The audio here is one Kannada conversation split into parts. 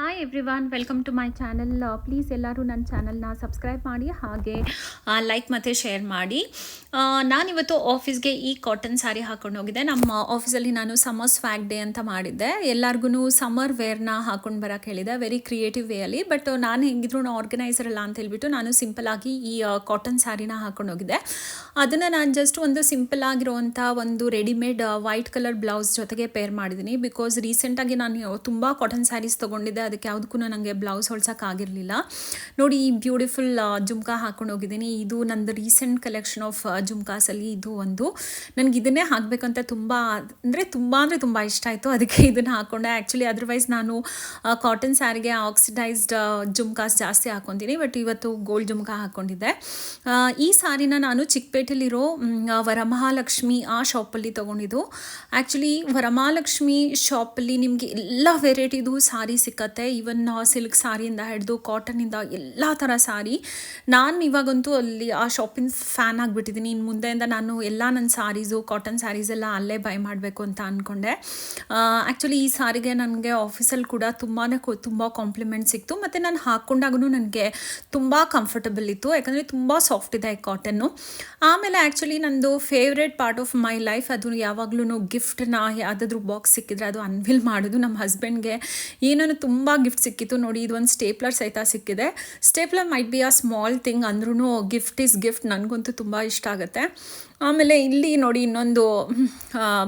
Hi everyone, welcome to my channel. Please ಎಲ್ಲರೂ ನನ್ನ ಚಾನಲ್ನ ಸಬ್ಸ್ಕ್ರೈಬ್ ಮಾಡಿ, ಹಾಗೆ ಲೈಕ್ ಮತ್ತು ಶೇರ್ ಮಾಡಿ. ನಾನಿವತ್ತು ಆಫೀಸ್ಗೆ ಈ ಕಾಟನ್ ಸ್ಯಾರಿ ಹಾಕೊಂಡು ಹೋಗಿದ್ದೆ. ನಮ್ಮ ಆಫೀಸಲ್ಲಿ ನಾನು ಸಮ್ಮರ್ ಸ್ವ್ಯಾಗ್ ಡೇ ಅಂತ ಮಾಡಿದ್ದೆ. ಎಲ್ಲರಿಗೂ ಸಮ್ಮರ್ ವೇರ್ನ ಹಾಕೊಂಡು ಬರೋಕ್ಕೆ ಹೇಳಿದೆ, ವೆರಿ ಕ್ರಿಯೇಟಿವ್ ವೇಯಲ್ಲಿ. ಬಟ್ ನಾನು ಹೆಂಗಿದ್ರು ಆರ್ಗನೈಸರ್ ಅಲ್ಲ ಅಂತ ಹೇಳ್ಬಿಟ್ಟು ನಾನು ಸಿಂಪಲ್ಲಾಗಿ ಈ ಕಾಟನ್ ಸ್ಯಾರಿನ ಹಾಕೊಂಡು ಹೋಗಿದ್ದೆ. ಅದನ್ನು ನಾನು ಜಸ್ಟ್ ಒಂದು ಸಿಂಪಲ್ ಆಗಿರುವಂಥ ಒಂದು ರೆಡಿಮೇಡ್ ವೈಟ್ ಕಲರ್ ಬ್ಲೌಸ್ ಜೊತೆಗೆ ಪೇರ್ ಮಾಡಿದ್ದೀನಿ. ಬಿಕಾಸ್ ರೀಸೆಂಟಾಗಿ ನಾನು ತುಂಬ ಕಾಟನ್ ಸ್ಯಾರೀಸ್ ತೊಗೊಂಡಿದ್ದೆ, ಅದಕ್ಕೆ ಯಾವುದಕ್ಕೂ ನನಗೆ ಬ್ಲೌಸ್ ಹೊಲ್ಸೋಕ್ಕಾಗಿರಲಿಲ್ಲ. ನೋಡಿ, ಈ ಬ್ಯೂಟಿಫುಲ್ ಜುಮ್ಕಾ ಹಾಕೊಂಡು ಹೋಗಿದ್ದೀನಿ. ಇದು ನಂದು ರೀಸೆಂಟ್ ಕಲೆಕ್ಷನ್ ಆಫ್ ಜುಮ್ಕಾಸಲ್ಲಿ ಇದು ಒಂದು. ನನಗೆ ಇದನ್ನೇ ಹಾಕಬೇಕಂತ ತುಂಬ ತುಂಬ ಇಷ್ಟ ಆಯಿತು, ಅದಕ್ಕೆ ಇದನ್ನು ಹಾಕ್ಕೊಂಡೆ. ಆ್ಯಕ್ಚುಲಿ ಅದರ್ವೈಸ್ ನಾನು ಕಾಟನ್ ಸ್ಯಾರಿಗೆ ಆಕ್ಸಿಡೈಸ್ಡ್ ಜುಮ್ಕಾಸ್ ಜಾಸ್ತಿ ಹಾಕ್ಕೊತೀನಿ, ಬಟ್ ಇವತ್ತು ಗೋಲ್ಡ್ ಜುಮ್ಕಾ ಹಾಕ್ಕೊಂಡಿದ್ದೆ. ಈ ಸಾರಿನ ನಾನು ಚಿಕ್ಕಪೇಟೆಲಿರೋ ವರಮಹಾಲಕ್ಷ್ಮಿ ಆ ಶಾಪಲ್ಲಿ ತೊಗೊಂಡಿದ್ದು. ಆ್ಯಕ್ಚುಲಿ ವರಮಹಾಲಕ್ಷ್ಮಿ ಶಾಪಲ್ಲಿ ನಿಮಗೆ ಎಲ್ಲ ವೆರೈಟಿದು ಸಾರಿ ಸಿಕ್ಕತ್ತೆ. ಈವನ್ ಸಿಲ್ಕ್ ಸಾರಿಯಿಂದ ಹಿಡಿದು ಕಾಟನಿಂದ ಎಲ್ಲ ಥರ ಸಾರಿ. ನಾನು ಇವಾಗಂತೂ ಅಲ್ಲಿ ಆ ಶಾಪಿನ ಫ್ಯಾನ್ ಆಗಿಬಿಟ್ಟಿದ್ದೀನಿ. ಇನ್ನು ಮುಂದೆಯಿಂದ ನಾನು ಎಲ್ಲ ನನ್ನ ಸಾರೀಸು, ಕಾಟನ್ ಸ್ಯಾರೀಸ್ ಎಲ್ಲ ಅಲ್ಲೇ ಬೈ ಮಾಡಬೇಕು ಅಂತ ಅಂದ್ಕೊಂಡೆ. ಆ್ಯಕ್ಚುಲಿ ಈ ಸಾರಿಗೆ ನನಗೆ ಆಫೀಸಲ್ಲಿ ಕೂಡ ತುಂಬ ಕಾಂಪ್ಲಿಮೆಂಟ್ ಸಿಕ್ತು, ಮತ್ತು ನಾನು ಹಾಕ್ಕೊಂಡಾಗೂ ನನಗೆ ತುಂಬ ಕಂಫರ್ಟಬಲ್ ಇತ್ತು, ಯಾಕಂದರೆ ತುಂಬ ಸಾಫ್ಟ್ ಇದೆ ಈ ಕಾಟನ್ನು. ಆಮೇಲೆ ಆ್ಯಕ್ಚುಲಿ ನಂದು favourite part of my life, ಅದು ಯಾವಾಗಲೂ ಗಿಫ್ಟನ್ನ ಯಾವುದಾದ್ರೂ ಬಾಕ್ಸ್ ಸಿಕ್ಕಿದ್ರೆ ಅದು ಅನ್ವಿಲ್ ಮಾಡೋದು. ನಮ್ಮ ಹಸ್ಬೆಂಡ್ಗೆ ಏನೋ ತುಂಬ ಗಿಫ್ಟ್ ಸಿಕ್ಕಿತ್ತು. ನೋಡಿ, ಇದು ಒಂದು ಸ್ಟೇಪ್ಲರ್ ಸಹಿತ ಸಿಕ್ಕಿದೆ. Stapler might be a small thing, ಅಂದ್ರೂ ಗಿಫ್ಟ್ ಈಸ್ ಗಿಫ್ಟ್. ನನಗಂತೂ ತುಂಬ ಇಷ್ಟ ಆಗುತ್ತೆ. ಆಮೇಲೆ ಇಲ್ಲಿ ನೋಡಿ, ಇನ್ನೊಂದು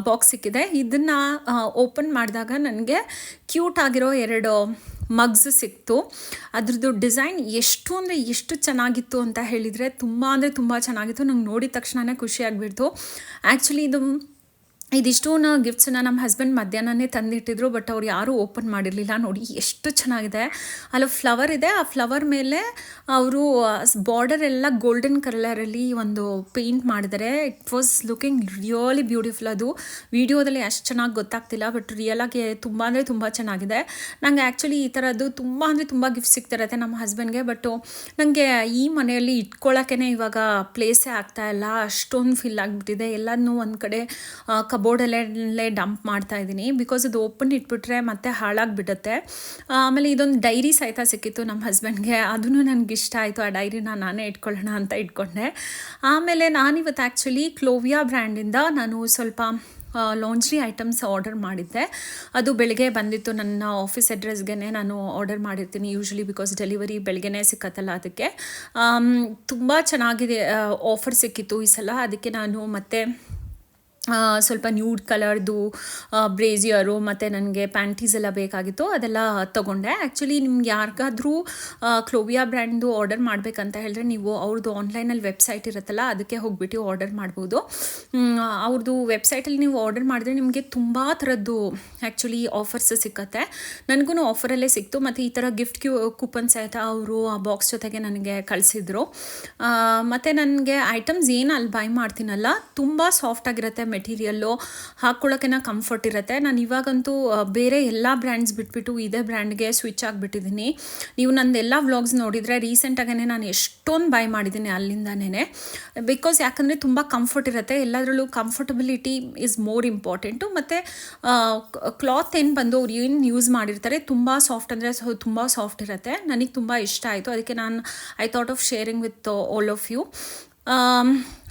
ಬಾಕ್ಸ್ ಸಿಕ್ಕಿದೆ. ಇದನ್ನು ಓಪನ್ ಮಾಡಿದಾಗ ನನಗೆ ಕ್ಯೂಟ್ ಆಗಿರೋ 2 ಮಗ್ಸ್ ಸಿಕ್ತು. ಅದ್ರದ್ದು ಡಿಸೈನ್ ಎಷ್ಟು ಚೆನ್ನಾಗಿತ್ತು ಅಂತ ಹೇಳಿದರೆ ತುಂಬ ಚೆನ್ನಾಗಿತ್ತು. ನಂಗೆ ನೋಡಿದ ತಕ್ಷಣವೇ ಖುಷಿಯಾಗಿಬಿಡ್ತು. ಆ್ಯಕ್ಚುಲಿ ಇದಿಷ್ಟೂ ಗಿಫ್ಟ್ಸನ್ನ ನಮ್ಮ ಹಸ್ಬೆಂಡ್ ಮಧ್ಯಾಹ್ನನೇ ತಂದಿಟ್ಟಿದ್ರು, ಬಟ್ ಅವ್ರು ಯಾರೂ ಓಪನ್ ಮಾಡಿರಲಿಲ್ಲ. ನೋಡಿ ಎಷ್ಟು ಚೆನ್ನಾಗಿದೆ. ಅಲ್ಲಿ ಫ್ಲವರ್ ಇದೆ, ಆ ಫ್ಲವರ್ ಮೇಲೆ ಅವರು ಬಾರ್ಡರ್ ಎಲ್ಲ ಗೋಲ್ಡನ್ ಕಲರಲ್ಲಿ ಒಂದು ಪೇಂಟ್ ಮಾಡಿದ್ದಾರೆ. It was looking really beautiful. ಅದು ವಿಡಿಯೋದಲ್ಲಿ ಅಷ್ಟು ಚೆನ್ನಾಗಿ ಗೊತ್ತಾಗ್ತಿಲ್ಲ, ಬಟ್ ರಿಯಲಾಗಿ ತುಂಬ ಚೆನ್ನಾಗಿದೆ. ನನಗೆ ಆ್ಯಕ್ಚುಲಿ ಈ ಥರದ್ದು ತುಂಬ ಗಿಫ್ಟ್ ಸಿಗ್ತಿರತ್ತೆ ನಮ್ಮ ಹಸ್ಬೆಂಡ್ಗೆ. ಬಟ್ಟು ನನಗೆ ಈ ಮನೆಯಲ್ಲಿ ಇಟ್ಕೊಳ್ಳೋಕ್ಕೇ ಇವಾಗ ಪ್ಲೇಸೇ ಆಗ್ತಾಯಿಲ್ಲ, ಅಷ್ಟೊಂದು ಫಿಲ್ ಆಗಿಬಿಟ್ಟಿದೆ. ಎಲ್ಲನೂ ಒಂದು ಕಡೆ ಕಬೋರ್ಡಲ್ಲೇ ಡಂಪ್ ಮಾಡ್ತಾ ಇದ್ದೀನಿ, ಬಿಕಾಸ್ ಅದು ಓಪನ್ ಇಟ್ಬಿಟ್ರೆ ಮತ್ತೆ ಹಾಳಾಗಿಬಿಡುತ್ತೆ. ಆಮೇಲೆ ಇದೊಂದು ಡೈರಿ ಸಹಿತ ಸಿಕ್ಕಿತ್ತು ನಮ್ಮ ಹಸ್ಬೆಂಡ್ಗೆ, ಅದನ್ನು ನನಗೆ ಇಷ್ಟ ಆಯಿತು. ಆ ಡೈರಿನ ನಾನೇ ಇಟ್ಕೊಳ್ಳೋಣ ಅಂತ ಇಟ್ಕೊಂಡೆ. ಆಮೇಲೆ ನಾನಿವತ್ತು ಆ್ಯಕ್ಚುಲಿ ಕ್ಲೋವಿಯಾ ಬ್ರ್ಯಾಂಡಿಂದ ನಾನು ಸ್ವಲ್ಪ ಲಾಂಡ್ರಿ ಐಟಮ್ಸ್ ಆರ್ಡರ್ ಮಾಡಿದ್ದೆ. ಅದು ಬೆಳಗ್ಗೆ ಬಂದಿತ್ತು. ನನ್ನ ಆಫೀಸ್ ಅಡ್ರೆಸ್ಗೆ ನಾನು ಆರ್ಡರ್ ಮಾಡಿರ್ತೀನಿ ಯೂಶ್ವಲಿ, ಬಿಕಾಸ್ ಡೆಲಿವರಿ ಬೆಳಗ್ಗೆನೇ ಸಿಕ್ಕತ್ತಲ್ಲ. ಅದಕ್ಕೆ ತುಂಬ ಚೆನ್ನಾಗಿದೆ, ಆಫರ್ ಸಿಕ್ಕಿತ್ತು ಈ ಸಲ. ಅದಕ್ಕೆ ನಾನು ಮತ್ತೆ ಸ್ವಲ್ಪ ನ್ಯೂಡ್ ಕಲರ್ದು ಬ್ರೇಜಿಯರು ಮತ್ತು ನನಗೆ ಪ್ಯಾಂಟೀಸ್ ಎಲ್ಲ ಬೇಕಾಗಿತ್ತು, ಅದೆಲ್ಲ ತೊಗೊಂಡೆ. ಆ್ಯಕ್ಚುಲಿ ನಿಮ್ಗೆ ಯಾರಿಗಾದ್ರೂ ಕ್ಲೋವಿಯಾ ಬ್ರ್ಯಾಂಡ್ದು ಆರ್ಡರ್ ಮಾಡಬೇಕಂತ ಹೇಳಿದ್ರೆ ನೀವು ಅವ್ರದ್ದು ಆನ್ಲೈನಲ್ಲಿ ವೆಬ್ಸೈಟ್ ಇರುತ್ತಲ್ಲ, ಅದಕ್ಕೆ ಹೋಗ್ಬಿಟ್ಟು ಆರ್ಡರ್ ಮಾಡ್ಬೋದು. ಅವ್ರದ್ದು ವೆಬ್ಸೈಟಲ್ಲಿ ನೀವು ಆರ್ಡರ್ ಮಾಡಿದ್ರೆ ನಿಮಗೆ ತುಂಬ ಥರದ್ದು ಆ್ಯಕ್ಚುಲಿ ಆಫರ್ಸ್ ಸಿಕ್ಕತ್ತೆ. ನನಗೂ ಆಫರಲ್ಲೇ ಸಿಕ್ತು, ಮತ್ತು ಈ ಥರ ಗಿಫ್ಟ್ ಕೂಪನ್ಸ್ ಆಯಿತಾ ಅವರು ಆ ಬಾಕ್ಸ್ ಜೊತೆಗೆ ನನಗೆ ಕಳಿಸಿದ್ರು. ಮತ್ತು ನನಗೆ ಐಟಮ್ಸ್ ಏನು ಅಲ್ಲಿ ಬೈ ಮಾಡ್ತೀನಲ್ಲ, ತುಂಬ ಸಾಫ್ಟಾಗಿರುತ್ತೆ ಮೆಟೀರಿಯಲ್ಲು, ಹಾಕ್ಕೊಳ್ಳೋಕೆ ಕಂಫರ್ಟ್ ಇರುತ್ತೆ. ನಾನು ಇವಾಗಂತೂ ಬೇರೆ ಎಲ್ಲ ಬ್ರ್ಯಾಂಡ್ಸ್ ಬಿಟ್ಬಿಟ್ಟು ಇದೇ ಬ್ರ್ಯಾಂಡ್ಗೆ ಸ್ವಿಚ್ ಆಗಿಬಿಟ್ಟಿದ್ದೀನಿ. ನೀವು ನಂದೆಲ್ಲ ವ್ಲಾಗ್ಸ್ ನೋಡಿದರೆ ರೀಸೆಂಟಾಗೇ ನಾನು ಎಷ್ಟೊಂದು ಬೈ ಮಾಡಿದ್ದೀನಿ ಅಲ್ಲಿಂದನೇ. ಬಿಕಾಸ್ ಯಾಕಂದರೆ ತುಂಬ ಕಂಫರ್ಟ್ ಇರುತ್ತೆ. ಎಲ್ಲದರಲ್ಲೂ ಕಂಫರ್ಟಬಿಲಿಟಿ ಈಸ್ ಮೋರ್ ಇಂಪಾರ್ಟೆಂಟು. ಮತ್ತು ಕ್ಲಾತ್ ಏನು ಬಂದು ಅವ್ರು ಏನು ಯೂಸ್ ಮಾಡಿರ್ತಾರೆ ತುಂಬ ಸಾಫ್ಟ್, ಅಂದರೆ ತುಂಬ ಸಾಫ್ಟ್ ಇರುತ್ತೆ. ನನಗೆ ತುಂಬ ಇಷ್ಟ ಆಯಿತು. ಅದಕ್ಕೆ I thought of sharing with all of you.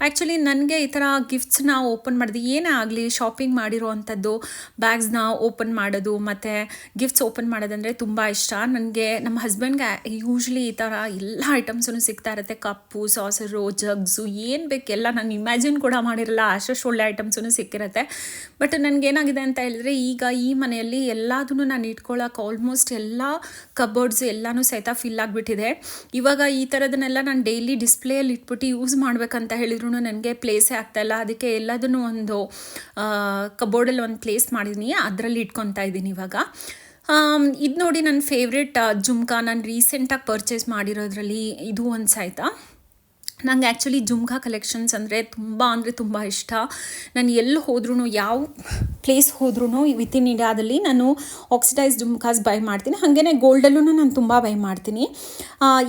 Actually ನನಗೆ ಈ ಥರ ಗಿಫ್ಟ್ಸ್ನ ಓಪನ್ ಮಾಡಿದೆ, ಏನೇ ಆಗಲಿ ಶಾಪಿಂಗ್ ಮಾಡಿರೋ ಅಂಥದ್ದು ಬ್ಯಾಗ್ಸ್ನ ಓಪನ್ ಮಾಡೋದು ಮತ್ತು ಗಿಫ್ಟ್ಸ್ ಓಪನ್ ಮಾಡೋದಂದರೆ ತುಂಬ ಇಷ್ಟ ನನಗೆ. ನಮ್ಮ ಹಸ್ಬೆಂಡ್ಗೆ ಯೂಶ್ವಲಿ ಈ ಥರ ಎಲ್ಲ ಐಟಮ್ಸೂ ಸಿಗ್ತಾ ಇರುತ್ತೆ. ಕಪ್ಪು, ಸಾಸರು, ಜಗ್ಸು, ಏನು ಬೇಕೆಲ್ಲ ನಾನು ಇಮ್ಯಾಜಿನ್ ಕೂಡ ಮಾಡಿರಲ್ಲ, ಅಷ್ಟು ಒಳ್ಳೆ ಐಟಮ್ಸೂ ಸಿಕ್ಕಿರುತ್ತೆ. ಬಟ್ ನನಗೇನಾಗಿದೆ ಅಂತ ಹೇಳಿದ್ರೆ, ಈಗ ಈ ಮನೆಯಲ್ಲಿ ಎಲ್ಲದನ್ನು ನಾನು ಇಟ್ಕೊಳ್ಳೋಕೆ ಆಲ್ಮೋಸ್ಟ್ ಎಲ್ಲ ಕಬೋರ್ಡ್ಸು ಎಲ್ಲನೂ ಸಹಿತ ಫಿಲ್ ಆಗಿಬಿಟ್ಟಿದೆ. ಇವಾಗ ಈ ಥರದನ್ನೆಲ್ಲ ನಾನು ಡೈಲಿ ಡಿಸ್ಪ್ಲೇಯಲ್ಲಿ ಇಟ್ಬಿಟ್ಟು ಯೂಸ್ ಮಾಡಬೇಕಂತ ಹೇಳಿದ್ರು ನನಗೆ ಪ್ಲೇಸೇ ಆಗ್ತಾಯಿಲ್ಲ. ಅದಕ್ಕೆ ಎಲ್ಲದನ್ನು ಒಂದು ಕಬೋರ್ಡಲ್ಲಿ ಒಂದು ಪ್ಲೇಸ್ ಮಾಡಿದ್ದೀನಿ, ಅದರಲ್ಲಿ ಇಟ್ಕೊತಾ ಇದ್ದೀನಿ ಇವಾಗ. ಇದು ನೋಡಿ, ನನ್ನ ಫೇವ್ರೆಟ್ ಜುಮ್ಕಾ ನಾನು ರೀಸೆಂಟಾಗಿ ಪರ್ಚೇಸ್ ಮಾಡಿರೋದ್ರಲ್ಲಿ ಇದು ಒಂದು ಸಹಿತ. ನಂಗೆ ಆ್ಯಕ್ಚುಲಿ ಜುಮ್ಕಾ ಕಲೆಕ್ಷನ್ಸ್ ಅಂದರೆ ತುಂಬ ಇಷ್ಟ. ನಾನು ಎಲ್ಲಿ ಹೋದ್ರೂ, ಯಾವ ಪ್ಲೇಸ್ ಹೋದ್ರೂ ವಿತಿನ್ ಇಂಡಿಯಾದಲ್ಲಿ ನಾನು ಆಕ್ಸಿಡೈಸ್ ಜುಮ್ಕಾಸ್ ಬೈ ಮಾಡ್ತೀನಿ. ಹಾಗೆಯೇ ಗೋಲ್ಡಲ್ಲೂ ನಾನು ತುಂಬ ಬೈ ಮಾಡ್ತೀನಿ.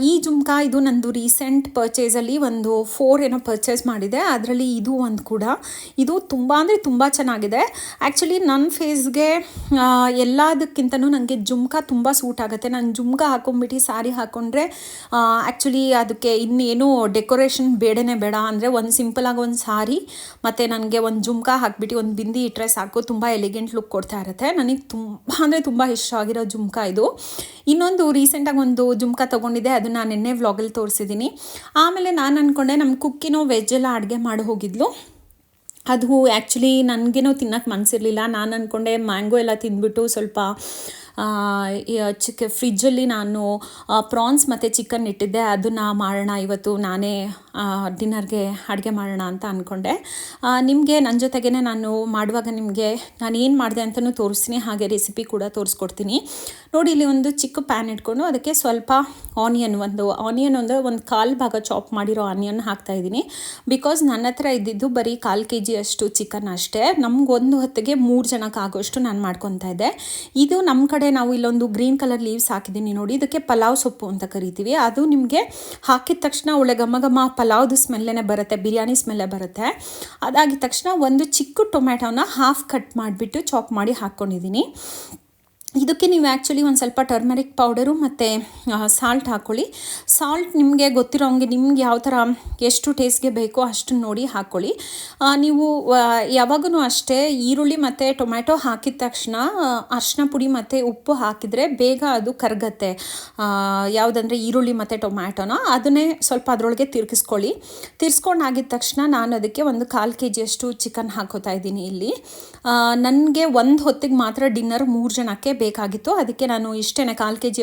ಈ ಜುಮ್ಕಾ ಇದು ನಂದು ರೀಸೆಂಟ್ ಪರ್ಚೇಸಲ್ಲಿ ಒಂದು 4 ಏನೋ ಪರ್ಚೇಸ್ ಮಾಡಿದೆ. ಅದರಲ್ಲಿ ಇದು ಒಂದು ಕೂಡ. ಇದು ತುಂಬ ಚೆನ್ನಾಗಿದೆ. ಆ್ಯಕ್ಚುಲಿ ನನ್ನ ಫೇಸ್ಗೆ ಎಲ್ಲದಕ್ಕಿಂತನೂ ನನಗೆ ಜುಮ್ಕಾ ತುಂಬ ಸೂಟ್ ಆಗುತ್ತೆ. ನಾನು ಜುಮ್ಕಾ ಹಾಕೊಂಡ್ಬಿಟ್ಟು ಸ್ಯಾರಿ ಹಾಕ್ಕೊಂಡ್ರೆ ಆ್ಯಕ್ಚುಲಿ ಅದಕ್ಕೆ ಇನ್ನೇನು ಡೆಕೋರೇಷನ್ ಬೇಡನೇ ಬೇಡ. ಅಂದರೆ ಒಂದು ಸಿಂಪಲಾಗಿ ಒಂದು ಸಾರಿ ಮತ್ತು ನನಗೆ ಒಂದು ಜುಮ್ಕಾ ಹಾಕ್ಬಿಟ್ಟು ಒಂದು ಬಿಂದಿ ಇಟ್ಟರೆ ಸಾಕು, ತುಂಬ ಎಲಿಗೆಂಟ್ ಲುಕ್ ಕೊಡ್ತಾ ಇರುತ್ತೆ. ನನಗೆ ತುಂಬ ಇಷ್ಟ ಆಗಿರೋ ಜುಮ್ಕಾ ಇದು. ಇನ್ನೊಂದು ರೀಸೆಂಟಾಗಿ ಒಂದು ಜುಮ್ಕಾ ತೊಗೊಂಡಿದ್ದೆ, ಅದನ್ನು ನಾನು ನಿನ್ನೆ ವ್ಲಾಗಲ್ಲಿ ತೋರಿಸಿದ್ದೀನಿ. ಆಮೇಲೆ ನಾನು ಅಂದ್ಕೊಂಡೆ ನಮ್ಮ ಕುಕ್ಕಿನೋ ವೆಜ್ಜೆಲ್ಲ ಅಡುಗೆ ಮಾಡಿ ಹೋಗಿದ್ಲು. ಅದು ಆ್ಯಕ್ಚುಲಿ ನನಗೇನೋ ತಿನ್ನೋಕ್ಕೆ ಮನಸ್ಸಿರಲಿಲ್ಲ. ನಾನು ಅಂದ್ಕೊಂಡೆ ಮ್ಯಾಂಗೋ ಎಲ್ಲ ತಿಂದ್ಬಿಟ್ಟು ಸ್ವಲ್ಪ ಫ್ರಿಜ್ಜಲ್ಲಿ ನಾನು ಪ್ರಾನ್ಸ್ ಮತ್ತು ಚಿಕನ್ ಇಟ್ಟಿದ್ದೆ, ಅದನ್ನು ಮಾಡೋಣ ಇವತ್ತು ನಾನೇ ಡಿನ್ನರ್ಗೆ ಅಡುಗೆ ಮಾಡೋಣ ಅಂತ ಅಂದ್ಕೊಂಡೆ. ನಿಮಗೆ ನನ್ನ ಜೊತೆಗೇ ನಾನು ಮಾಡುವಾಗ ನಿಮಗೆ ನಾನು ಏನು ಮಾಡಿದೆ ಅಂತಲೂ ತೋರಿಸ್ತೀನಿ, ಹಾಗೆ ರೆಸಿಪಿ ಕೂಡ ತೋರಿಸ್ಕೊಡ್ತೀನಿ. ನೋಡಿ, ಇಲ್ಲಿ ಒಂದು ಚಿಕ್ಕ ಪ್ಯಾನ್ ಇಟ್ಕೊಂಡು ಅದಕ್ಕೆ ಸ್ವಲ್ಪ ಆನಿಯನ್ ಒಂದು 1/4 ಭಾಗ ಚಾಪ್ ಮಾಡಿರೋ ಆನಿಯನ್ ಹಾಕ್ತಾಯಿದ್ದೀನಿ. ಬಿಕಾಸ್ ನನ್ನ ಹತ್ರ ಇದ್ದಿದ್ದು ಬರೀ 1/4 kg ಅಷ್ಟು ಚಿಕನ್ ಅಷ್ಟೇ. ನಮಗೊಂದು ಹೊತ್ತಿಗೆ 3 ಜನಕ್ಕೆ ಆಗೋಷ್ಟು ನಾನು ಮಾಡ್ಕೊತಾ ಇದ್ದೆ. ಇದು ನಮ್ಮ ಕಡೆ ನಾವು ಇಲ್ಲೊಂದು ಗ್ರೀನ್ ಕಲರ್ ಲೀವ್ಸ್ ಹಾಕಿದ್ದೀನಿ ನೋಡಿ, ಇದಕ್ಕೆ ಪಲಾವ್ ಸೊಪ್ಪು ಅಂತ ಕರಿತೀವಿ. ಅದು ನಿಮಗೆ ಹಾಕಿದ ತಕ್ಷಣ ಒಳ್ಳೆ ಘಮ ಪಲಾವ್ದು ಸ್ಮೆಲ್ಲೇ ಬರುತ್ತೆ, ಬಿರಿಯಾನಿ ಸ್ಮೆಲ್ಲೇ ಬರುತ್ತೆ. ಅದಾಗಿದ ತಕ್ಷಣ ಒಂದು ಚಿಕ್ಕ ಟೊಮ್ಯಾಟೋನ ಹಾಫ್ ಕಟ್ ಮಾಡಿಬಿಟ್ಟು ಚಾಪ್ ಮಾಡಿ ಹಾಕ್ಕೊಂಡಿದ್ದೀನಿ. ಇದಕ್ಕೆ ನೀವು ಆ್ಯಕ್ಚುಲಿ ಒಂದು ಸ್ವಲ್ಪ ಟರ್ಮರಿಕ್ ಪೌಡರು ಮತ್ತು ಸಾಲ್ಟ್ ಹಾಕ್ಕೊಳ್ಳಿ. ಸಾಲ್ಟ್ ನಿಮಗೆ ಗೊತ್ತಿರೋ ಹಂಗೆ ನಿಮ್ಗೆ ಯಾವ ಥರ ಎಷ್ಟು ಟೇಸ್ಟ್ಗೆ ಬೇಕೋ ಅಷ್ಟು ನೋಡಿ ಹಾಕ್ಕೊಳ್ಳಿ. ನೀವು ಯಾವಾಗೂ ಅಷ್ಟೇ ಈರುಳ್ಳಿ ಮತ್ತು ಟೊಮ್ಯಾಟೊ ಹಾಕಿದ ತಕ್ಷಣ ಅರಿಶಿನ ಪುಡಿ ಮತ್ತು ಉಪ್ಪು ಹಾಕಿದರೆ ಬೇಗ ಅದು ಕರಗತ್ತೆ. ಯಾವುದಂದರೆ ಈರುಳ್ಳಿ ಮತ್ತು ಟೊಮ್ಯಾಟೊನ ಅದನ್ನೇ ಸ್ವಲ್ಪ ಅದರೊಳಗೆ ತಿರ್ಸ್ಕೊಂಡು ಆಗಿದ ತಕ್ಷಣ ನಾನು ಅದಕ್ಕೆ ಒಂದು 1/4 kg ಅಷ್ಟು ಚಿಕನ್ ಹಾಕೋತಾ ಇದ್ದೀನಿ. ಇಲ್ಲಿ ನನಗೆ ಒಂದು ಹೊತ್ತಿಗೆ ಮಾತ್ರ ಡಿನ್ನರ್ 3 ಜನಕ್ಕೆ ಬೇಕಾಗಿತ್ತು. ಅದಕ್ಕೆ ನಾನು ಇಷ್ಟೇ 1/4 kg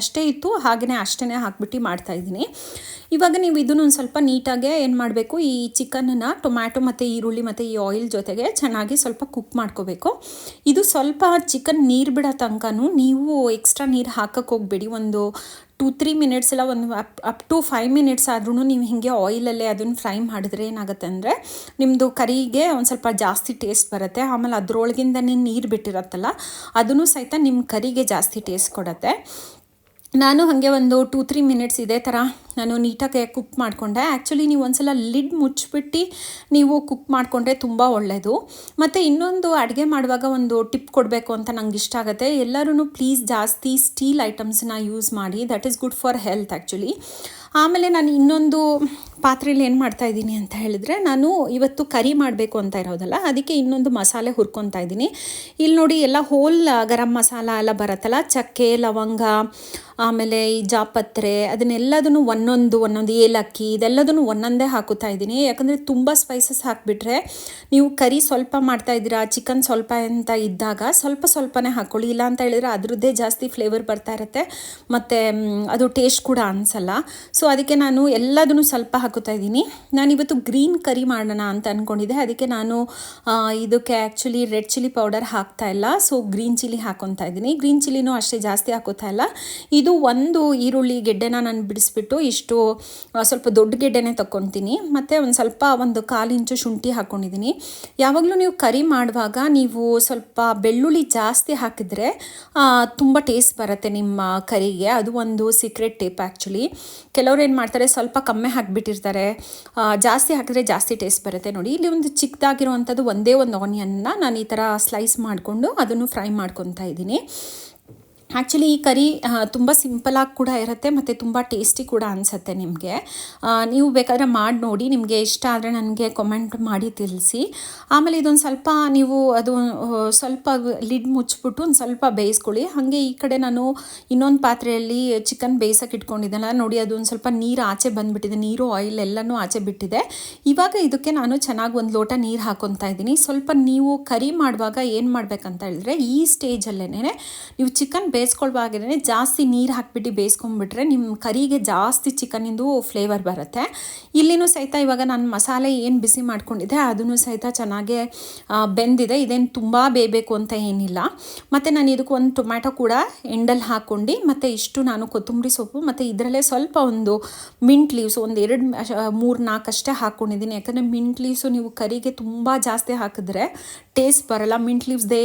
ಅಷ್ಟೇ ಇತ್ತು, ಹಾಗೆಯೇ ಅಷ್ಟೇ ಹಾಕ್ಬಿಟ್ಟು ಮಾಡ್ತಾಯಿದ್ದೀನಿ. ಇವಾಗ ನೀವು ಇದನ್ನು ಒಂದು ಸ್ವಲ್ಪ ನೀಟಾಗೆ ಏನು ಮಾಡಬೇಕು, ಈ ಚಿಕನನ್ನು ಟೊಮ್ಯಾಟೊ ಮತ್ತು ಈರುಳ್ಳಿ ಮತ್ತು ಈ ಆಯಿಲ್ ಜೊತೆಗೆ ಚೆನ್ನಾಗಿ ಸ್ವಲ್ಪ ಕುಕ್ ಮಾಡ್ಕೋಬೇಕು. ಇದು ಸ್ವಲ್ಪ ಚಿಕನ್ ನೀರು ಬಿಡೋ ತನಕನೂ ನೀವು ಎಕ್ಸ್ಟ್ರಾ ನೀರು ಹಾಕಕ್ಕೆ ಹೋಗಬೇಡಿ. ಒಂದು 2-3 ಮಿನಿಟ್ಸ್ ಎಲ್ಲ ಒಂದು ಅಪ್ ಟು 5 ಮಿನಿಟ್ಸ್ ಆದ್ರೂ ನೀವು ಹೀಗೆ ಆಯಿಲಲ್ಲೇ ಅದನ್ನು ಫ್ರೈ ಮಾಡಿದ್ರೆ ಏನಾಗುತ್ತೆ ಅಂದರೆ ನಿಮ್ಮದು ಕರಿಗೆ ಒಂದು ಸ್ವಲ್ಪ ಜಾಸ್ತಿ ಟೇಸ್ಟ್ ಬರುತ್ತೆ. ಆಮೇಲೆ ಅದರೊಳಗಿಂದನೇ ನೀರು ಬಿಟ್ಟಿರತ್ತಲ್ಲ, ಅದನ್ನು ಸಹಿತ ನಿಮ್ಮ ಕರಿಗೆ ಜಾಸ್ತಿ ಟೇಸ್ಟ್ ಕೊಡುತ್ತೆ. ನಾನು ಹಾಗೆ ಒಂದು 2-3 ಮಿನಿಟ್ಸ್ ಇದೇ ಥರ ನಾನು ನೀಟಾಗಿ ಕುಕ್ ಮಾಡಿಕೊಂಡೆ. ಆ್ಯಕ್ಚುಲಿ ನೀವು ಒಂದು ಸಲ ಲಿಡ್ ಮುಚ್ಚಿಬಿಟ್ಟು ನೀವು ಕುಕ್ ಮಾಡಿಕೊಂಡ್ರೆ ತುಂಬ ಒಳ್ಳೆಯದು. ಮತ್ತು ಇನ್ನೊಂದು ಅಡುಗೆ ಮಾಡುವಾಗ ಒಂದು ಟಿಪ್ ಕೊಡಬೇಕು ಅಂತ ನಂಗೆ ಇಷ್ಟ ಆಗುತ್ತೆ. ಎಲ್ಲರೂ ಪ್ಲೀಸ್ ಜಾಸ್ತಿ ಸ್ಟೀಲ್ ಐಟಮ್ಸನ್ನ ಯೂಸ್ ಮಾಡಿ, that is good for health actually. ಆಮೇಲೆ ನಾನು ಇನ್ನೊಂದು ಪಾತ್ರೆಯಲ್ಲಿ ಏನು ಮಾಡ್ತಾಯಿದ್ದೀನಿ ಅಂತ ಹೇಳಿದ್ರೆ, ನಾನು ಇವತ್ತು ಕರಿ ಮಾಡಬೇಕು ಅಂತ ಇರೋದಲ್ಲ, ಅದಕ್ಕೆ ಇನ್ನೊಂದು ಮಸಾಲೆ ಹುರ್ಕೊತಾ ಇದ್ದೀನಿ. ಇಲ್ಲಿ ನೋಡಿ, ಎಲ್ಲ ಹೋಲ್ ಗರಂ ಮಸಾಲ ಎಲ್ಲ ಬರುತ್ತಲ್ಲ, ಚಕ್ಕೆ, ಲವಂಗ, ಆಮೇಲೆ ಈ ಜಾಪತ್ರೆ, ಅದನ್ನೆಲ್ಲದನ್ನು ಒಂದೊಂದು ಏಲಕ್ಕಿ, ಇದೆಲ್ಲದನ್ನು ಒಂದೊಂದೇ ಹಾಕುತ್ತಾ ಇದ್ದೀನಿ. ಯಾಕಂದರೆ ತುಂಬ ಸ್ಪೈಸಸ್ ಹಾಕಿಬಿಟ್ರೆ ನೀವು ಕರಿ ಸ್ವಲ್ಪ ಮಾಡ್ತಾಯಿದ್ದೀರಾ, ಚಿಕನ್ ಸ್ವಲ್ಪ ಅಂತ ಇದ್ದಾಗ ಸ್ವಲ್ಪನೇ ಹಾಕ್ಕೊಳ್ಳಿ. ಇಲ್ಲ ಅಂತ ಹೇಳಿದರೆ ಅದರದ್ದೇ ಜಾಸ್ತಿ ಫ್ಲೇವರ್ ಬರ್ತಾ ಇರುತ್ತೆ, ಮತ್ತು ಅದು ಟೇಸ್ಟ್ ಕೂಡ ಅನಿಸಲ್ಲ. ಸೊ ಅದಕ್ಕೆ ನಾನು ಎಲ್ಲದನ್ನು ಸ್ವಲ್ಪ ಹಾಕುತ್ತಾ ಇದ್ದೀನಿ. ನಾನಿವತ್ತು ಗ್ರೀನ್ ಕರಿ ಮಾಡೋಣ ಅಂತ ಅಂದ್ಕೊಂಡಿದ್ದೆ. ಅದಕ್ಕೆ ನಾನು ಇದಕ್ಕೆ ಆ್ಯಕ್ಚುಲಿ ರೆಡ್ ಚಿಲ್ಲಿ ಪೌಡರ್ ಹಾಕ್ತಾ ಇಲ್ಲ, ಸೊ ಗ್ರೀನ್ ಚಿಲ್ಲಿ ಹಾಕ್ಕೊತಾ ಇದ್ದೀನಿ. ಗ್ರೀನ್ ಚಿಲ್ಲಿನೂ ಅಷ್ಟೇ ಜಾಸ್ತಿ ಹಾಕೋತಾ ಇಲ್ಲ. ಇದು ಒಂದು ಈರುಳ್ಳಿ ಗೆಡ್ಡೆನ ನಾನು ಬಿಡಿಸ್ಬಿಟ್ಟು ಇಷ್ಟು ಸ್ವಲ್ಪ ದೊಡ್ಡ ಗೆಡ್ಡೆನೇ ತೊಗೊತೀನಿ, ಮತ್ತು ಒಂದು 1/4 ಇಂಚು ಶುಂಠಿ ಹಾಕ್ಕೊಂಡಿದ್ದೀನಿ. ಯಾವಾಗಲೂ ನೀವು ಕರಿ ಮಾಡುವಾಗ ನೀವು ಸ್ವಲ್ಪ ಬೆಳ್ಳುಳ್ಳಿ ಜಾಸ್ತಿ ಹಾಕಿದರೆ ತುಂಬ ಟೇಸ್ಟ್ ಬರುತ್ತೆ ನಿಮ್ಮ ಕರಿಗೆ. ಅದು ಒಂದು ಸೀಕ್ರೆಟ್ ಟಿಪ್ ಆ್ಯಕ್ಚುಲಿ. ಕೆಲವ್ರು ಏನು ಮಾಡ್ತಾರೆ, ಸ್ವಲ್ಪ ಕಮ್ಮಿ ಹಾಕಿಬಿಟ್ಟಿರ್ತಾರೆ, ಜಾಸ್ತಿ ಹಾಕಿದ್ರೆ ಜಾಸ್ತಿ ಟೇಸ್ಟ್ ಬರುತ್ತೆ. ನೋಡಿ, ಇಲ್ಲಿ ಒಂದು ಚಿಕ್ಕದಾಗಿರುವಂಥದ್ದು ಒಂದೇ ಒಂದು ಆನಿಯನ್ನ ನಾನು ಈ ಥರ ಸ್ಲೈಸ್ ಮಾಡಿಕೊಂಡು ಅದನ್ನು ಫ್ರೈ ಮಾಡ್ಕೊತಾ ಇದ್ದೀನಿ. ಆ್ಯಕ್ಚುಲಿ ಈ ಕರಿ ತುಂಬ ಸಿಂಪಲಾಗಿ ಕೂಡ ಇರುತ್ತೆ ಮತ್ತು ತುಂಬ ಟೇಸ್ಟಿ ಕೂಡ ಅನಿಸುತ್ತೆ ನಿಮಗೆ. ನೀವು ಬೇಕಾದರೆ ಮಾಡಿ ನೋಡಿ, ನಿಮಗೆ ಇಷ್ಟ ಆದರೆ ನನಗೆ ಕಮೆಂಟ್ ಮಾಡಿ ತಿಳಿಸಿ. ಆಮೇಲೆ ಇದೊಂದು ಸ್ವಲ್ಪ ನೀವು ಅದು ಸ್ವಲ್ಪ ಲಿಡ್ ಮುಚ್ಚಿಬಿಟ್ಟು ಒಂದು ಸ್ವಲ್ಪ ಬೇಯಿಸ್ಕೊಳ್ಳಿ. ಹಾಗೆ ಈ ಕಡೆ ನಾನು ಇನ್ನೊಂದು ಪಾತ್ರೆಯಲ್ಲಿ ಚಿಕನ್ ಬೇಯಿಸೋಕೆ ಇಟ್ಕೊಂಡಿದ್ದೆನಲ್ಲ ನೋಡಿ, ಅದೊಂದು ಸ್ವಲ್ಪ ನೀರು ಆಚೆ ಬಂದುಬಿಟ್ಟಿದೆ, ನೀರು ಆಯಿಲ್ ಎಲ್ಲನೂ ಆಚೆ ಬಿಟ್ಟಿದೆ. ಇವಾಗ ಇದಕ್ಕೆ ನಾನು ಚೆನ್ನಾಗಿ ಒಂದು ಲೋಟ ನೀರು ಹಾಕ್ಕೊತಾ ಇದ್ದೀನಿ. ಸ್ವಲ್ಪ ನೀವು ಕರಿ ಮಾಡುವಾಗ ಏನು ಮಾಡಬೇಕಂತ ಹೇಳಿದ್ರೆ, ಈ ಸ್ಟೇಜಲ್ಲೇ ನೀವು ಚಿಕನ್ ಬೇಯಿಸ್ಕೊಳ್ವಾಗೇ ಜಾಸ್ತಿ ನೀರು ಹಾಕಿಬಿಟ್ಟು ಬೇಯಿಸ್ಕೊಂಡ್ಬಿಟ್ರೆ ನಿಮ್ಮ ಕರಿಗೆ ಜಾಸ್ತಿ ಚಿಕನಿಂದು ಫ್ಲೇವರ್ ಬರುತ್ತೆ. ಇಲ್ಲಿನೂ ಸಹಿತ ಇವಾಗ ನಾನು ಮಸಾಲೆ ಏನು ಬಿಸಿ ಮಾಡ್ಕೊಂಡಿದ್ದೆ ಅದನ್ನು ಸಹಿತ ಚೆನ್ನಾಗೇ ಬೆಂದಿದೆ. ಇದೇನು ತುಂಬ ಬೇಯಬೇಕು ಅಂತ ಏನಿಲ್ಲ. ಮತ್ತು ನಾನು ಇದಕ್ಕೆ ಒಂದು ಟೊಮ್ಯಾಟೊ ಕೂಡ ಎಂಡಲ್ಲಿ ಹಾಕ್ಕೊಂಡು ಮತ್ತು ಇಷ್ಟು ನಾನು ಕೊತ್ತಂಬರಿ ಸೊಪ್ಪು ಮತ್ತು ಇದರಲ್ಲೇ ಸ್ವಲ್ಪ ಒಂದು ಮಿಂಟ್ ಲೀವ್ಸ್ ಒಂದು 2-3-4 ಅಷ್ಟೇ ಹಾಕ್ಕೊಂಡಿದ್ದೀನಿ. ಯಾಕಂದರೆ ಮಿಂಟ್ ಲೀವ್ಸು ನೀವು ಕರಿಗೆ ತುಂಬ ಜಾಸ್ತಿ ಹಾಕಿದ್ರೆ ಟೇಸ್ಟ್ ಬರೋಲ್ಲ. ಮಿಂಟ್ ಲೀವ್ಸ್ದೇ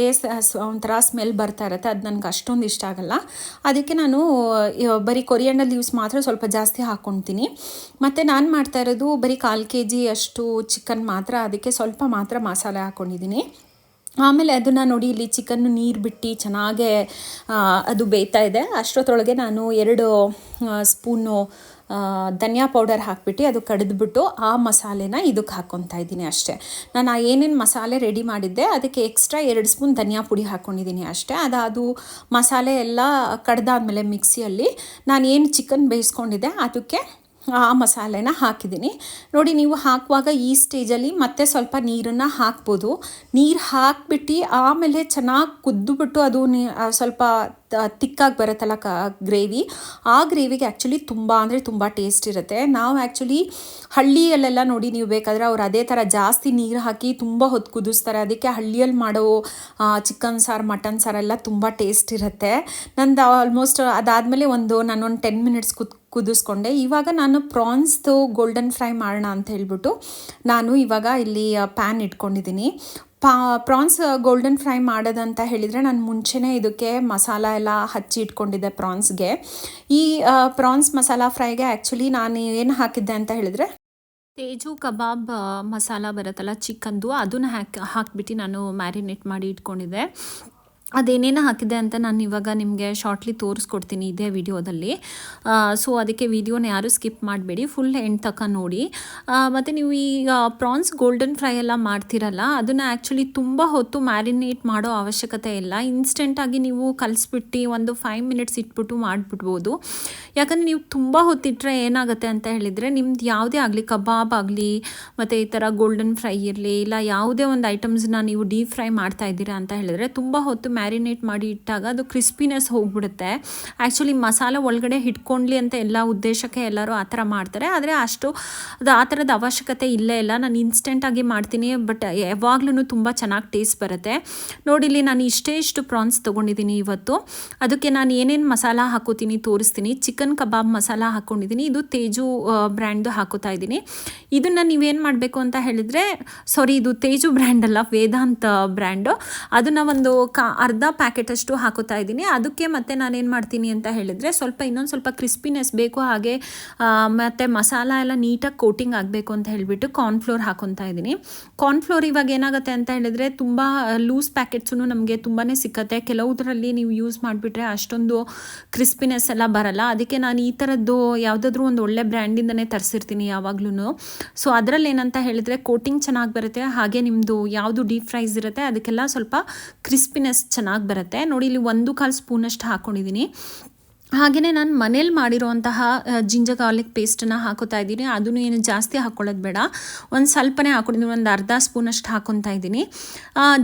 ಒಂಥರ ಸ್ಮೆಲ್ ಬರ್ತಾ ಇರುತ್ತೆ, ಅದು ನನಗೆ ಅಷ್ಟೊಂದು ಇಷ್ಟ ಆಗಲ್ಲ. ಅದಕ್ಕೆ ನಾನು ಬರೀ ಕೊರಿಯಾಂಡರ್ ಲೀವ್ಸ್ ಮಾತ್ರ ಸ್ವಲ್ಪ ಜಾಸ್ತಿ ಹಾಕ್ಕೊತೀನಿ. ಮತ್ತು ನಾನು ಮಾಡ್ತಾ ಇರೋದು ಬರೀ 1/4 kg ಅಷ್ಟು ಚಿಕನ್ ಮಾತ್ರ, ಅದಕ್ಕೆ ಸ್ವಲ್ಪ ಮಾತ್ರ ಮಸಾಲೆ ಹಾಕ್ಕೊಂಡಿದ್ದೀನಿ. ಆಮೇಲೆ ಅದನ್ನು ನೋಡಿ ಇಲ್ಲಿ ಚಿಕನ್ನು ನೀರು ಬಿಟ್ಟು ಚೆನ್ನಾಗೇ ಅದು ಬೇಯ್ತಾ ಇದೆ. ಅಷ್ಟೊತ್ತೊಳಗೆ ನಾನು 2 ಸ್ಪೂನು ಧನಿಯಾ ಪೌಡರ್ ಹಾಕ್ಬಿಟ್ಟು ಅದು ಕಡಿದ್ಬಿಟ್ಟು ಆ ಮಸಾಲೆನ ಇದಕ್ಕೆ ಹಾಕ್ಕೊತಾ ಇದ್ದೀನಿ ಅಷ್ಟೇ. ನಾನು ಏನೇನು ಮಸಾಲೆ ರೆಡಿ ಮಾಡಿದ್ದೆ ಅದಕ್ಕೆ ಎಕ್ಸ್ಟ್ರಾ 2 ಸ್ಪೂನ್ ಧನಿಯಾ ಪುಡಿ ಹಾಕ್ಕೊಂಡಿದ್ದೀನಿ ಅಷ್ಟೇ. ಅದು ಮಸಾಲೆ ಎಲ್ಲ ಕಡ್ದಾದ್ಮೇಲೆ ಮಿಕ್ಸಿಯಲ್ಲಿ ನಾನು ಏನು ಚಿಕನ್ ಬೇಯಿಸ್ಕೊಂಡಿದ್ದೆ ಅದಕ್ಕೆ ಆ ಮಸಾಲೆನ ಹಾಕಿದ್ದೀನಿ. ನೋಡಿ, ನೀವು ಹಾಕುವಾಗ ಈ ಸ್ಟೇಜಲ್ಲಿ ಮತ್ತೆ ಸ್ವಲ್ಪ ನೀರನ್ನು ಹಾಕ್ಬೋದು. ನೀರು ಹಾಕ್ಬಿಟ್ಟು ಆಮೇಲೆ ಚೆನ್ನಾಗಿ ಕುದ್ದುಬಿಟ್ಟು ಅದು ಸ್ವಲ್ಪ ತಿಕ್ಕಾಗಿ ಬರುತ್ತಲ್ಲ ಗ್ರೇವಿ, ಆ ಗ್ರೇವಿಗೆ ಆ್ಯಕ್ಚುಲಿ ತುಂಬ ಅಂದರೆ ತುಂಬ ಟೇಸ್ಟ್ ಇರುತ್ತೆ. ನಾವು ಆ್ಯಕ್ಚುಲಿ ಹಳ್ಳಿಯಲ್ಲೆಲ್ಲ ನೋಡಿ, ನೀವು ಬೇಕಾದರೆ ಅವ್ರು ಅದೇ ಥರ ಜಾಸ್ತಿ ನೀರು ಹಾಕಿ ತುಂಬ ಹೊತ್ತು ಕುದಿಸ್ತಾರೆ. ಅದಕ್ಕೆ ಹಳ್ಳಿಯಲ್ಲಿ ಮಾಡೋ ಚಿಕನ್ ಸಾರು, ಮಟನ್ ಸಾರೆಲ್ಲ ತುಂಬ ಟೇಸ್ಟ್ ಇರುತ್ತೆ. ನಂದು ಆಲ್ಮೋಸ್ಟ್ ಅದಾದಮೇಲೆ ನಾನೊಂದು 10 ಮಿನಿಟ್ಸ್ ಕುದಿಸ್ಕೊಂಡೆ. ಇವಾಗ ನಾನು ಪ್ರಾನ್ಸ್ದು ಗೋಲ್ಡನ್ ಫ್ರೈ ಮಾಡೋಣ ಅಂತ ಹೇಳ್ಬಿಟ್ಟು ನಾನು ಇವಾಗ ಇಲ್ಲಿ ಪ್ಯಾನ್ ಇಟ್ಕೊಂಡಿದ್ದೀನಿ. ಪ್ರಾನ್ಸ್ ಗೋಲ್ಡನ್ ಫ್ರೈ ಮಾಡೋದಂತ ಹೇಳಿದರೆ ನಾನು ಮುಂಚೆನೇ ಇದಕ್ಕೆ ಮಸಾಲ ಎಲ್ಲ ಹಚ್ಚಿ ಇಟ್ಕೊಂಡಿದ್ದೆ ಪ್ರಾನ್ಸ್ಗೆ. ಈ ಪ್ರಾನ್ಸ್ ಮಸಾಲ ಫ್ರೈಗೆ ಆ್ಯಕ್ಚುಲಿ ನಾನು ಏನು ಹಾಕಿದ್ದೆ ಅಂತ ಹೇಳಿದರೆ ತೇಜು ಕಬಾಬ್ ಮಸಾಲ ಬರುತ್ತಲ್ಲ ಚಿಕನ್ದು, ಅದನ್ನು ಹಾಕ್ಬಿಟ್ಟು ನಾನು ಮ್ಯಾರಿನೇಟ್ ಮಾಡಿ ಇಟ್ಕೊಂಡಿದ್ದೆ. ಅದೇನೇನು ಹಾಕಿದೆ ಅಂತ ನಾನು ಇವಾಗ ನಿಮಗೆ ಶಾರ್ಟ್ಲಿ ತೋರಿಸ್ಕೊಡ್ತೀನಿ ಇದೇ ವಿಡಿಯೋದಲ್ಲಿ. ಸೊ ಅದಕ್ಕೆ ವಿಡಿಯೋನ ಯಾರೂ ಸ್ಕಿಪ್ ಮಾಡಬೇಡಿ, ಫುಲ್ ಎಂಡ್ ತನಕ ನೋಡಿ. ಮತ್ತು ನೀವು ಈಗ ಪ್ರಾನ್ಸ್ ಗೋಲ್ಡನ್ ಫ್ರೈ ಎಲ್ಲ ಮಾಡ್ತಿರಲ್ಲ, ಅದನ್ನು ಆ್ಯಕ್ಚುಲಿ ತುಂಬ ಹೊತ್ತು ಮ್ಯಾರಿನೇಟ್ ಮಾಡೋ ಅವಶ್ಯಕತೆ ಇಲ್ಲ. ಇನ್ಸ್ಟೆಂಟಾಗಿ ನೀವು ಕಲಿಸ್ಬಿಟ್ಟು ಒಂದು 5 ಮಿನಿಟ್ಸ್ ಇಟ್ಬಿಟ್ಟು ಮಾಡಿಬಿಡ್ಬೋದು. ಯಾಕಂದರೆ ನೀವು ತುಂಬ ಹೊತ್ತಿಟ್ಟರೆ ಏನಾಗುತ್ತೆ ಅಂತ ಹೇಳಿದರೆ, ನಿಮ್ದು ಯಾವುದೇ ಆಗಲಿ ಕಬಾಬ್ ಆಗಲಿ ಮತ್ತು ಈ ಥರ ಗೋಲ್ಡನ್ ಫ್ರೈ ಇರಲಿ, ಇಲ್ಲ ಯಾವುದೇ ಒಂದು ಐಟಮ್ಸ್ನ ನೀವು ಡೀಪ್ ಫ್ರೈ ಮಾಡ್ತಾ ಇದ್ದೀರಾ ಅಂತ ಹೇಳಿದರೆ ತುಂಬ ಹೊತ್ತು ಮ್ಯಾರಿನೇಟ್ ಮಾಡಿ ಇಟ್ಟಾಗ ಅದು ಕ್ರಿಸ್ಪಿನೆಸ್ ಹೋಗ್ಬಿಡುತ್ತೆ. ಆ್ಯಕ್ಚುಲಿ ಮಸಾಲೆ ಒಳಗಡೆ ಹಿಡ್ಕೊಂಡ್ಲಿ ಅಂತ ಎಲ್ಲ ಉದ್ದೇಶಕ್ಕೆ ಎಲ್ಲರೂ ಆ ಥರ ಮಾಡ್ತಾರೆ. ಆದರೆ ಅದು ಆ ಥರದ ಅವಶ್ಯಕತೆ ಇಲ್ಲೇ ಇಲ್ಲ. ನಾನು ಇನ್ಸ್ಟೆಂಟಾಗಿ ಮಾಡ್ತೀನಿ, ಬಟ್ ಯಾವಾಗ್ಲೂ ತುಂಬ ಚೆನ್ನಾಗಿ ಟೇಸ್ಟ್ ಬರುತ್ತೆ. ನೋಡಿಲಿ, ನಾನು ಇಷ್ಟು ಪ್ರಾನ್ಸ್ ತೊಗೊಂಡಿದ್ದೀನಿ ಇವತ್ತು. ಅದಕ್ಕೆ ನಾನು ಏನೇನು ಮಸಾಲ ಹಾಕೋತೀನಿ ತೋರಿಸ್ತೀನಿ. ಚಿಕನ್ ಕಬಾಬ್ ಮಸಾಲ ಹಾಕ್ಕೊಂಡಿದ್ದೀನಿ, ಇದು ತೇಜು ಬ್ರ್ಯಾಂಡ್ದು ಹಾಕೋತಾ ಇದ್ದೀನಿ. ಇದನ್ನು ನೀವೇನು ಮಾಡಬೇಕು ಅಂತ ಹೇಳಿದರೆ, ಇದು ತೇಜು ಬ್ರ್ಯಾಂಡ್ ಅಲ್ಲ, ವೇದಾಂತ ಬ್ರ್ಯಾಂಡು. ಅದನ್ನು ಒಂದು ಅರ್ಧ ಪ್ಯಾಕೆಟಷ್ಟು ಹಾಕೋತಾ ಇದ್ದೀನಿ. ಅದಕ್ಕೆ ಮತ್ತೆ ನಾನೇನು ಮಾಡ್ತೀನಿ ಅಂತ ಹೇಳಿದರೆ, ಇನ್ನೊಂದು ಸ್ವಲ್ಪ ಕ್ರಿಸ್ಪಿನೆಸ್ ಬೇಕು, ಹಾಗೆ ಮತ್ತು ಮಸಾಲ ಎಲ್ಲ ನೀಟಾಗಿ ಕೋಟಿಂಗ್ ಆಗಬೇಕು ಅಂತ ಹೇಳಿಬಿಟ್ಟು ಕಾರ್ನ್ಫ್ಲೋರ್ ಹಾಕೊತಾ ಇದ್ದೀನಿ. ಕಾರ್ನ್ಫ್ಲೋರ್ ಇವಾಗ ಏನಾಗುತ್ತೆ ಅಂತ ಹೇಳಿದರೆ, ತುಂಬ ಲೂಸ್ ಪ್ಯಾಕೆಟ್ಸೂ ನಮಗೆ ತುಂಬಾ ಸಿಕ್ಕತ್ತೆ. ಕೆಲವುದರಲ್ಲಿ ನೀವು ಯೂಸ್ ಮಾಡಿಬಿಟ್ರೆ ಅಷ್ಟೊಂದು ಕ್ರಿಸ್ಪಿನೆಸ್ ಎಲ್ಲ ಬರಲ್ಲ. ಅದಕ್ಕೆ ನಾನು ಈ ಥರದ್ದು ಯಾವುದಾದ್ರೂ ಒಂದು ಒಳ್ಳೆ ಬ್ರ್ಯಾಂಡಿಂದನೇ ತರಿಸಿರ್ತೀನಿ ಯಾವಾಗ್ಲೂ. ಸೊ ಅದರಲ್ಲಿ ಏನಂತ ಹೇಳಿದರೆ ಕೋಟಿಂಗ್ ಚೆನ್ನಾಗಿ ಬರುತ್ತೆ, ಹಾಗೆ ನಿಮ್ಮದು ಯಾವುದು ಡೀಪ್ ಫ್ರೈಸ್ ಇರುತ್ತೆ ಅದಕ್ಕೆಲ್ಲ ಸ್ವಲ್ಪ ಕ್ರಿಸ್ಪಿನೆಸ್ ಚೆನ್ನಾಗಿ ಬರುತ್ತೆ. ನೋಡಿ, ಇಲ್ಲಿ 1/4 ಸ್ಪೂನಷ್ಟು ಹಾಕ್ಕೊಂಡಿದ್ದೀನಿ. ಹಾಗೆಯೇ ನಾನು ಮನೇಲಿ ಮಾಡಿರೋಂತಹ ಜಿಂಜರ್ ಗಾರ್ಲಿಕ್ ಪೇಸ್ಟನ್ನು ಹಾಕೋತಾ ಇದ್ದೀನಿ. ಅದನ್ನು ಏನು ಜಾಸ್ತಿ ಹಾಕ್ಕೊಳ್ಳೋದು ಬೇಡ, ಒಂದು ಸ್ವಲ್ಪನೇ ಹಾಕ್ಕೊಂಡಿದ್ದೀನಿ, ಒಂದು ಅರ್ಧ ಸ್ಪೂನಷ್ಟು ಹಾಕ್ಕೊತಾ ಇದ್ದೀನಿ.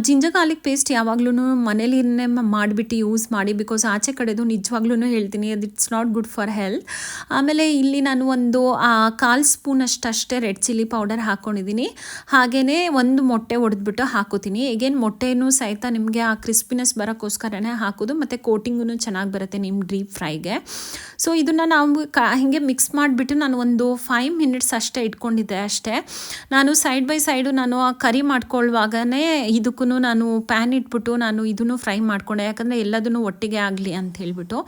ಜಿಂಜರ್ ಗಾರ್ಲಿಕ್ ಪೇಸ್ಟ್ ಯಾವಾಗ್ಲೂ ಮನೇಲಿನೇ ಮಾಡಿಬಿಟ್ಟು ಯೂಸ್ ಮಾಡಿ, ಬಿಕಾಸ್ ಆಚೆ ಕಡೆದು ನಿಜವಾಗ್ಲೂ ಹೇಳ್ತೀನಿ ಅದು it's not good for health. ಆಮೇಲೆ ಇಲ್ಲಿ ನಾನು ಒಂದು 1/4 ಸ್ಪೂನಷ್ಟೇ ರೆಡ್ ಚಿಲ್ಲಿ ಪೌಡರ್ ಹಾಕ್ಕೊಂಡಿದ್ದೀನಿ. ಹಾಗೆಯೇ ಒಂದು ಮೊಟ್ಟೆ ಒಡೆದ್ಬಿಟ್ಟು ಹಾಕೋತೀನಿ. ಈಗೇನು ಮೊಟ್ಟೆನೂ ಸಹಿತ ನಿಮಗೆ ಆ ಕ್ರಿಸ್ಪಿನೆಸ್ ಬರೋಕ್ಕೋಸ್ಕರನೇ ಹಾಕೋದು, ಮತ್ತು ಕೋಟಿಂಗೂ ಚೆನ್ನಾಗಿ ಬರುತ್ತೆ ನಿಮ್ಮ ಡೀಪ್ ಫ್ರೈ. ಸೊ ಇದನ್ನು ನಾವು ಹಿಂಗೆ ಮಿಕ್ಸ್ ಮಾಡಿಬಿಟ್ಟು ನಾನು ಒಂದು 5 ಮಿನಿಟ್ಸ್ ಅಷ್ಟೇ ಇಟ್ಕೊಂಡಿದ್ದೆ ಅಷ್ಟೇ. ನಾನು ಸೈಡ್ ಬೈ ಸೈಡು ನಾನು ಆ ಕರಿ ಮಾಡ್ಕೊಳ್ಳುವಾಗನೇ ಇದಕ್ಕೂ ನಾನು ಪ್ಯಾನ್ ಇಟ್ಬಿಟ್ಟು ನಾನು ಇದನ್ನು ಫ್ರೈ ಮಾಡ್ಕೊಂಡೆ, ಯಾಕಂದರೆ ಎಲ್ಲದನ್ನು ಒಟ್ಟಿಗೆ ಆಗಲಿ ಅಂತ ಹೇಳ್ಬಿಟ್ಟು.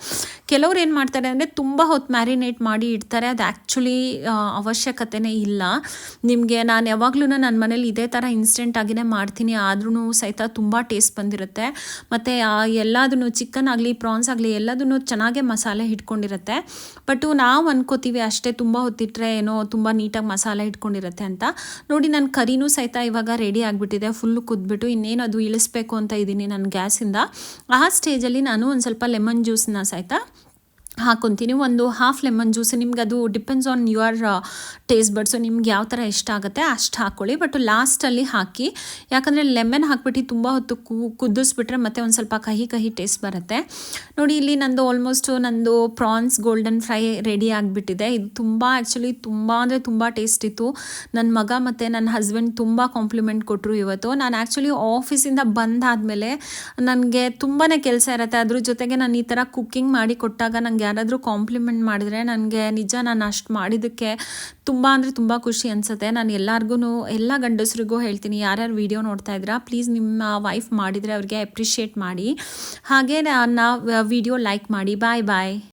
ಕೆಲವ್ರು ಏನು ಮಾಡ್ತಾರೆ ಅಂದರೆ ತುಂಬ ಹೊತ್ತು ಮ್ಯಾರಿನೇಟ್ ಮಾಡಿ ಇಡ್ತಾರೆ, ಅದು ಆ್ಯಕ್ಚುಲಿ ಅವಶ್ಯಕತೆನೇ ಇಲ್ಲ ನಿಮಗೆ. ನಾನು ಯಾವಾಗ್ಲೂ ನನ್ನ ಮನೇಲಿ ಇದೇ ಥರ ಇನ್ಸ್ಟೆಂಟಾಗಿಯೇ ಮಾಡ್ತೀನಿ, ಆದ್ರೂ ಸಹಿತ ತುಂಬ ಟೇಸ್ಟ್ ಬಂದಿರುತ್ತೆ. ಮತ್ತು ಎಲ್ಲದನ್ನು ಚಿಕನ್ ಆಗಲಿ ಪ್ರಾನ್ಸ್ ಆಗಲಿ ಎಲ್ಲದನ್ನು ಚೆನ್ನಾಗೇ ಮಸಾಲೆ ಹಿಡ್ಕೊಂಡಿರುತ್ತೆ. ಬಟ್ ನಾವು ಅನ್ಕೋತೀವಿ ಅಷ್ಟೇ ತುಂಬ ಹೊತ್ತಿಟ್ರೆ ಏನೋ ತುಂಬ ನೀಟಾಗಿ ಮಸಾಲೆ ಹಿಡ್ಕೊಂಡಿರುತ್ತೆ ಅಂತ. ನೋಡಿ, ನನ್ನ ಕರಿನೂ ಸಹಿತ ಇವಾಗ ರೆಡಿ ಆಗಿಬಿಟ್ಟಿದೆ, ಫುಲ್ಲು ಕುದ್ಬಿಟ್ಟು ಇನ್ನೇನು ಅದು ಇಳಿಸ್ಬೇಕು ಅಂತ ಇದ್ದೀನಿ ನಾನು ಗ್ಯಾಸಿಂದ. ಆ ಸ್ಟೇಜಲ್ಲಿ ನಾನು ಒಂದು ಸ್ವಲ್ಪ ಲೆಮನ್ ಜ್ಯೂಸನ್ನ ಸಹಿತ ಹಾಕ್ಕೊತೀನಿ. ಒಂದು ಹಾಫ್ ಲೆಮನ್ ಜ್ಯೂಸ್, ನಿಮ್ಗೆ ಅದು depends on your taste buds, ನಿಮ್ಗೆ ಯಾವ ಥರ ಇಷ್ಟ ಆಗುತ್ತೆ ಅಷ್ಟು ಹಾಕ್ಕೊಳ್ಳಿ. ಬಟ್ ಲಾಸ್ಟಲ್ಲಿ ಹಾಕಿ, ಯಾಕಂದರೆ ಲೆಮನ್ ಹಾಕ್ಬಿಟ್ಟು ತುಂಬ ಹೊತ್ತು ಕುದಿಸ್ಬಿಟ್ರೆ ಮತ್ತೆ ಒಂದು ಸ್ವಲ್ಪ ಕಹಿ ಕಹಿ ಟೇಸ್ಟ್ ಬರುತ್ತೆ. ನೋಡಿ ಇಲ್ಲಿ ನಂದು ಪ್ರಾನ್ಸ್ ಗೋಲ್ಡನ್ ಫ್ರೈ ರೆಡಿ ಆಗಿಬಿಟ್ಟಿದೆ. ಇದು ತುಂಬ ಆ್ಯಕ್ಚುಲಿ ತುಂಬ ಅಂದರೆ ತುಂಬ ಟೇಸ್ಟ್ ಇತ್ತು. ನನ್ನ ಮಗ ಮತ್ತು ನನ್ನ ಹಸ್ಬೆಂಡ್ ತುಂಬ ಕಾಂಪ್ಲಿಮೆಂಟ್ ಕೊಟ್ಟರು ಇವತ್ತು. ನಾನು ಆ್ಯಕ್ಚುಲಿ ಆಫೀಸಿಂದ ಬಂದಾದಮೇಲೆ ನನಗೆ ತುಂಬಾ ಕೆಲಸ ಇರುತ್ತೆ, ಅದ್ರ ಜೊತೆಗೆ ನಾನು ಈ ಥರ ಕುಕ್ಕಿಂಗ್ ಮಾಡಿ ಕೊಟ್ಟಾಗ ನನಗೆ ಯಾರಾದರೂ ಕಾಂಪ್ಲಿಮೆಂಟ್ ಮಾಡಿದ್ರೆ ನನಗೆ ನಿಜ ನಾನು ಅಷ್ಟು ಮಾಡಿದ್ದಕ್ಕೆ ತುಂಬ ಅಂದರೆ ತುಂಬ ಖುಷಿ ಅನಿಸುತ್ತೆ. ನಾನು ಎಲ್ಲ ಗಂಡಸರಿಗೂ ಹೇಳ್ತೀನಿ, ಯಾರ್ಯಾರು ವೀಡಿಯೋ ನೋಡ್ತಾ ಇದ್ದೀರಾ ಪ್ಲೀಸ್ ನಿಮ್ಮ ವೈಫ್ ಮಾಡಿದರೆ ಅವ್ರಿಗೆ ಅಪ್ರಿಷಿಯೇಟ್ ಮಾಡಿ, ಹಾಗೆ ನನ್ನ ವಿಡಿಯೋ ಲೈಕ್ ಮಾಡಿ. ಬಾಯ್ ಬಾಯ್.